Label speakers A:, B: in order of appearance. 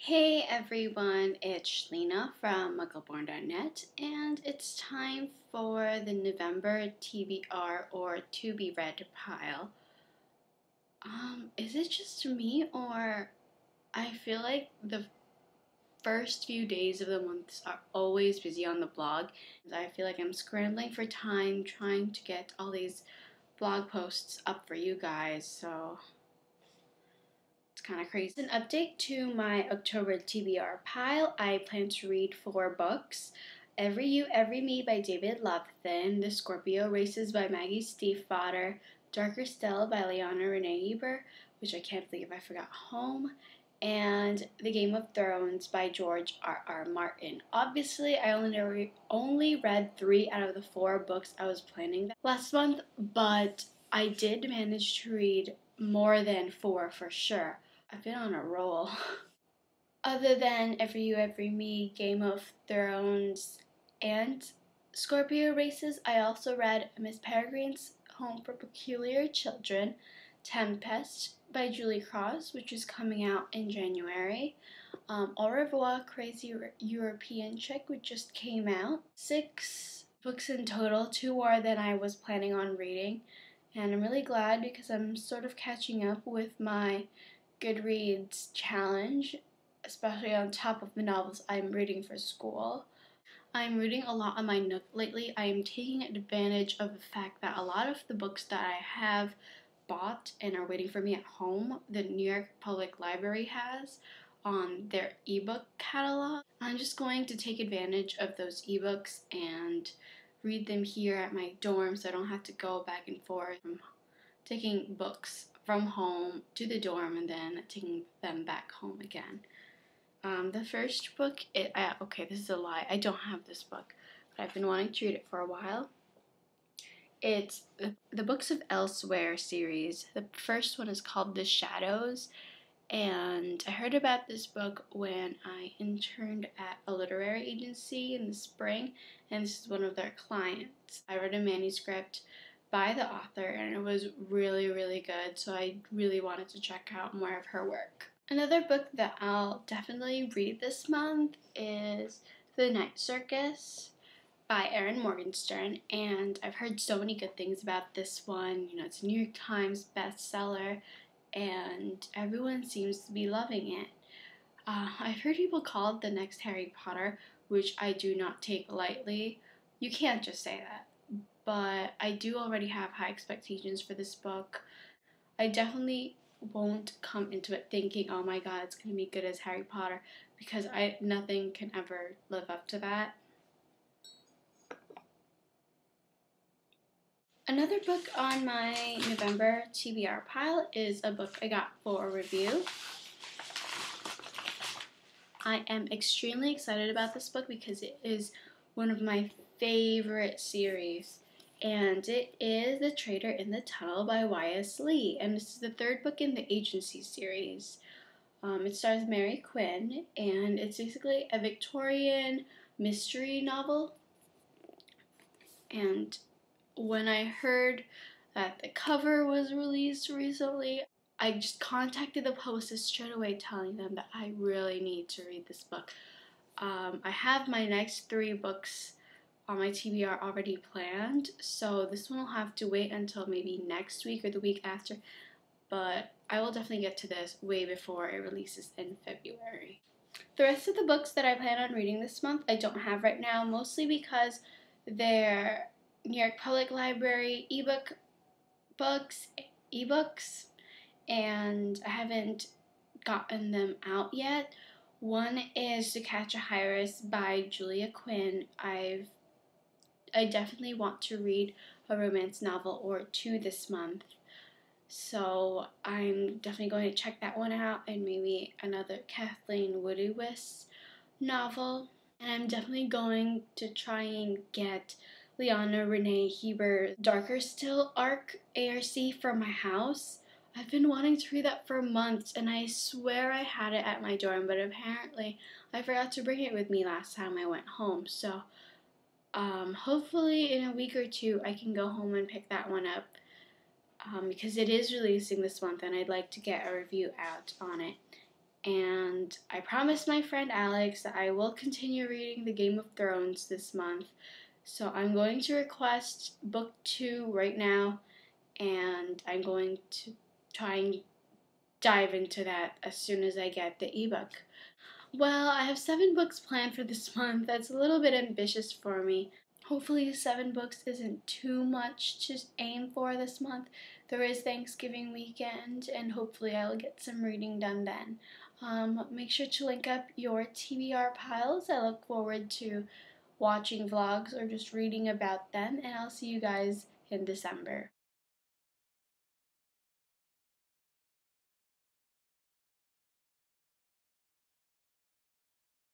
A: Hey everyone, it's Lena from Muggle-Born.net, and it's time for the November TBR or to be read pile. Is it just me, or I feel like the first few days of the months are always busy on the blog. I feel like I'm scrambling for time trying to get all these blog posts up for you guys, so it's kind of crazy. An update to my October TBR pile. I plan to read 4 books. Every You, Every Me by David Levithan, The Scorpio Races by Maggie Stiefvater, Darker Still by Liana Renee Eber, which I can't believe I forgot home, and The Game of Thrones by George R.R. Martin. Obviously, I only read 3 out of the 4 books I was planning last month, but I did manage to read more than 4 for sure. I've been on a roll. Other than Every You, Every Me, Game of Thrones, and Scorpio Races, I also read Miss Peregrine's Home for Peculiar Children, Tempest by Julie Cross, which is coming out in January. Au Revoir, Crazy European Chick, which just came out. 6 books in total, 2 more than I was planning on reading. And I'm really glad because I'm sort of catching up with my Goodreads challenge, especially on top of the novels I'm reading for school. I'm reading a lot on my Nook lately. I am taking advantage of the fact that a lot of the books that I have bought and are waiting for me at home, the New York Public Library has on their ebook catalog. I'm just going to take advantage of those ebooks and read them here at my dorm so I don't have to go back and forth from taking books from home to the dorm and then taking them back home again. The first book, okay, this is a lie. I don't have this book, but I've been wanting to read it for a while. It's the Books of Elsewhere series. The first one is called The Shadows, and I heard about this book when I interned at a literary agency in the spring, and this is one of their clients. I read a manuscript by the author, and it was really, really good, so I really wanted to check out more of her work. Another book that I'll definitely read this month is The Night Circus by Erin Morgenstern, and I've heard so many good things about this one. You know, it's a New York Times bestseller, and everyone seems to be loving it. I've heard people call it the next Harry Potter, which I do not take lightly. You can't just say that. But I do already have high expectations for this book. I definitely won't come into it thinking, oh my god, it's going to be good as Harry Potter, because nothing can ever live up to that. Another book on my November TBR pile is a book I got for a review. I am extremely excited about this book because it is one of my favorite series, and it is The Traitor in the Tunnel by Y.S. Lee, and this is the 3rd book in the Agency series. It stars Mary Quinn, and it's basically a Victorian mystery novel. And when I heard that the cover was released recently, I just contacted the publicist straight away telling them that I really need to read this book. I have my next 3 books on my TBR already planned, so this one will have to wait until maybe next week or the week after, but I will definitely get to this way before it releases in February. The rest of the books that I plan on reading this month I don't have right now, mostly because they're New York Public Library ebooks, and I haven't gotten them out yet. One is To Catch a Heiress by Julia Quinn. I definitely want to read a romance novel or 2 this month, so I'm definitely going to check that one out, and maybe another Kathleen Woodiwiss novel. And I'm definitely going to try and get Liana Renee Eber's Darker Still ARC for my house. I've been wanting to read that for months, and I swear I had it at my dorm, but apparently I forgot to bring it with me last time I went home. So hopefully in a week or 2 I can go home and pick that one up, because it is releasing this month and I'd like to get a review out on it. And I promised my friend Alex that I will continue reading the Game of Thrones this month. So I'm going to request book 2 right now, and I'm going to try and dive into that as soon as I get the ebook. Well, I have 7 books planned for this month. That's a little bit ambitious for me. Hopefully, 7 books isn't too much to aim for this month. There is Thanksgiving weekend, and hopefully, I'll get some reading done then. Make sure to link up your TBR piles. I look forward to watching vlogs or just reading about them, and I'll see you guys in December.